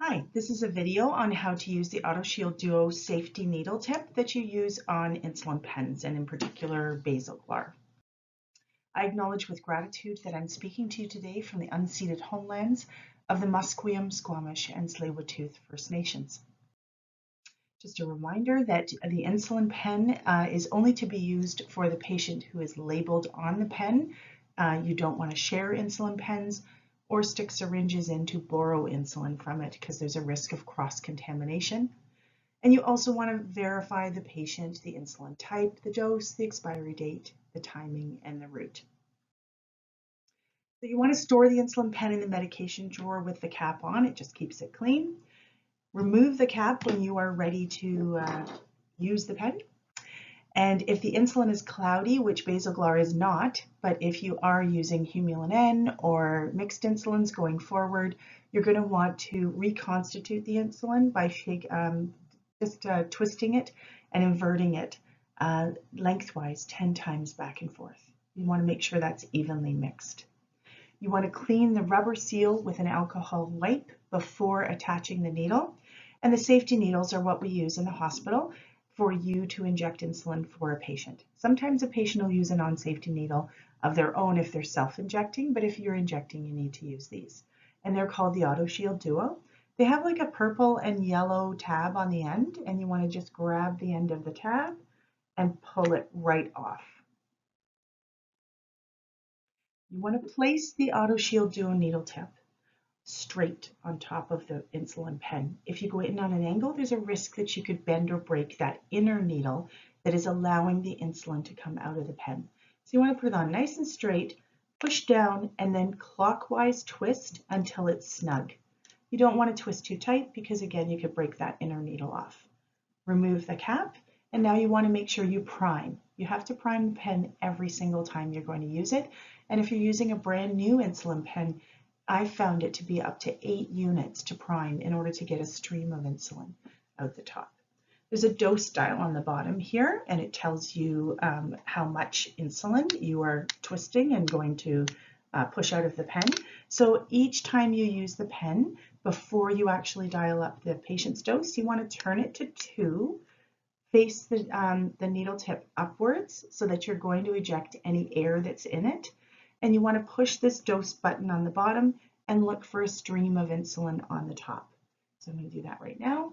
Hi, this is a video on how to use the Autoshield Duo safety needle tip that you use on insulin pens and in particular Basaglar. I acknowledge with gratitude that I'm speaking to you today from the unceded homelands of the Musqueam, Squamish, and Tsleil-Waututh First Nations. Just a reminder that the insulin pen is only to be used for the patient who is labeled on the pen. You don't want to share insulin pens or stick syringes in to borrow insulin from it because there's a risk of cross-contamination. And you also want to verify the patient, the insulin type, the dose, the expiry date, the timing, and the route. So you want to store the insulin pen in the medication drawer with the cap on. It just keeps it clean. Remove the cap when you are ready to use the pen. And if the insulin is cloudy, which Basaglar is not, but if you are using Humulin N or mixed insulins going forward, you're going to want to reconstitute the insulin by twisting it and inverting it lengthwise 10 times back and forth. You want to make sure that's evenly mixed. You want to clean the rubber seal with an alcohol wipe before attaching the needle. And the safety needles are what we use in the hospital for you to inject insulin for a patient. Sometimes a patient will use a non-safety needle of their own if they're self-injecting, but if you're injecting, you need to use these. And they're called the Autoshield Duo. They have like a purple and yellow tab on the end, and you want to just grab the end of the tab and pull it right off. You want to place the Autoshield Duo needle tip straight on top of the insulin pen. If you go in on an angle, there's a risk that you could bend or break that inner needle that is allowing the insulin to come out of the pen. So you want to put it on nice and straight, push down, and then clockwise twist until it's snug. You don't want to twist too tight because again, you could break that inner needle off. Remove the cap, and now you want to make sure you prime. You have to prime the pen every single time you're going to use it. And if you're using a brand new insulin pen, I found it to be up to 8 units to prime in order to get a stream of insulin out the top. There's a dose dial on the bottom here, and it tells you how much insulin you are twisting and going to push out of the pen. So each time you use the pen, before you actually dial up the patient's dose, you want to turn it to 2, face the needle tip upwards so that you're going to eject any air that's in it. And you want to push this dose button on the bottom and look for a stream of insulin on the top. So I'm going to do that right now.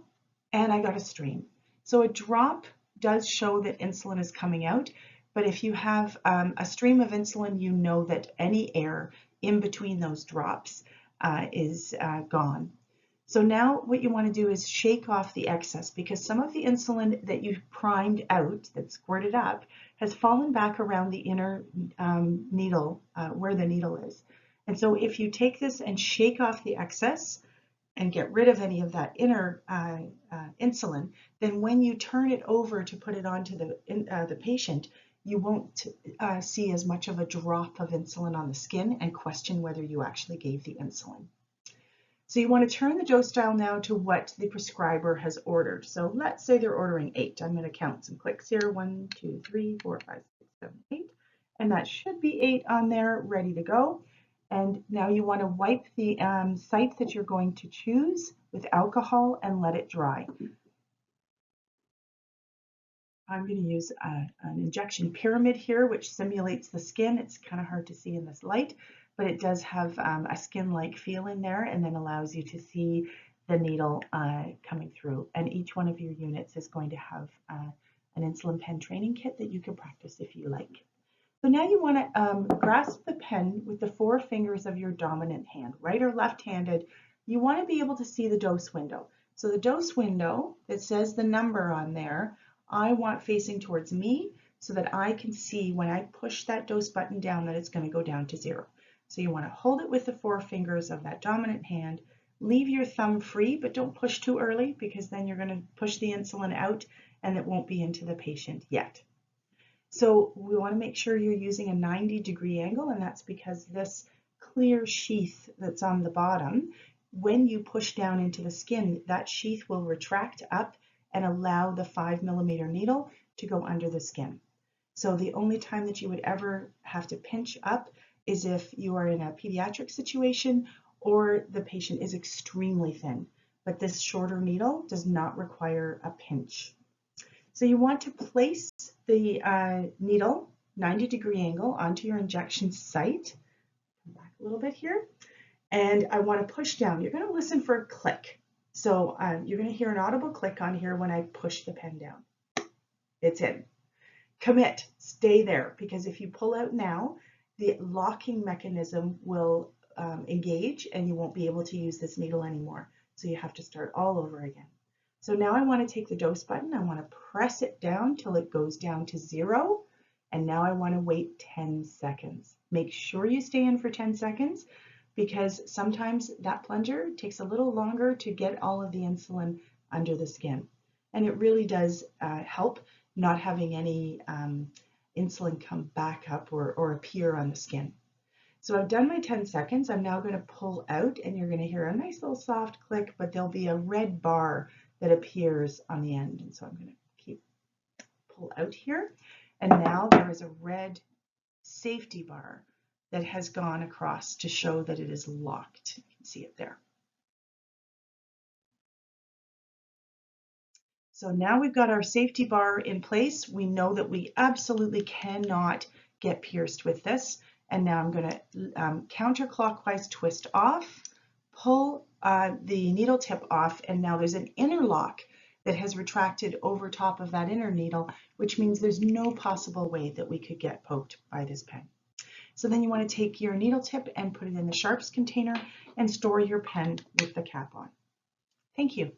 And I got a stream. So a drop does show that insulin is coming out, but if you have a stream of insulin, you know that any air in between those drops is gone. So now what you want to do is shake off the excess because some of the insulin that you primed out, that squirted up, has fallen back around the inner needle where the needle is. And so if you take this and shake off the excess and get rid of any of that inner insulin, then when you turn it over to put it onto the patient, you won't see as much of a drop of insulin on the skin and question whether you actually gave the insulin. So you want to turn the dose dial now to what the prescriber has ordered. So let's say they're ordering 8. I'm going to count some clicks here. 1, 2, 3, 4, 5, 6, 7, 8. And that should be 8 on there, ready to go. And now you want to wipe the site that you're going to choose with alcohol and let it dry. I'm going to use an injection pyramid here, which simulates the skin. It's kind of hard to see in this light, but it does have a skin-like feel in there and then allows you to see the needle coming through. And each one of your units is going to have an insulin pen training kit that you can practice if you like. So now you want to grasp the pen with the 4 fingers of your dominant hand, right or left-handed. You want to be able to see the dose window. So the dose window that says the number on there, I want facing towards me so that I can see when I push that dose button down that it's going to go down to 0. So you want to hold it with the 4 fingers of that dominant hand, leave your thumb free, but don't push too early because then you're going to push the insulin out and it won't be into the patient yet. So we want to make sure you're using a 90-degree angle, and that's because this clear sheath that's on the bottom, when you push down into the skin, that sheath will retract up and allow the 5mm needle to go under the skin. So the only time that you would ever have to pinch up is if you are in a pediatric situation or the patient is extremely thin. but this shorter needle does not require a pinch. So you want to place the needle 90-degree angle onto your injection site. Come back a little bit here. And I want to push down. You're going to listen for a click. So you're going to hear an audible click on here when I push the pen down. It's in. Commit. Stay there, because if you pull out now, the locking mechanism will engage and you won't be able to use this needle anymore. So you have to start all over again. So now I want to take the dose button. I want to press it down till it goes down to 0. And now I want to wait 10 seconds. Make sure you stay in for 10 seconds, because sometimes that plunger takes a little longer to get all of the insulin under the skin. And it really does help not having any insulin come back up or appear on the skin. So I've done my 10 seconds. I'm now going to pull out, and you're going to hear a nice little soft click, but there'll be a red bar that appears on the end. And so I'm going to pull out here. And now there is a red safety bar that has gone across to show that it is locked. You can see it there. So now we've got our safety bar in place. We know that we absolutely cannot get pierced with this. And now I'm going to counterclockwise twist off, pull the needle tip off, and now there's an inner lock that has retracted over top of that inner needle, which means there's no possible way that we could get poked by this pen. So then you want to take your needle tip and put it in the sharps container and store your pen with the cap on. Thank you.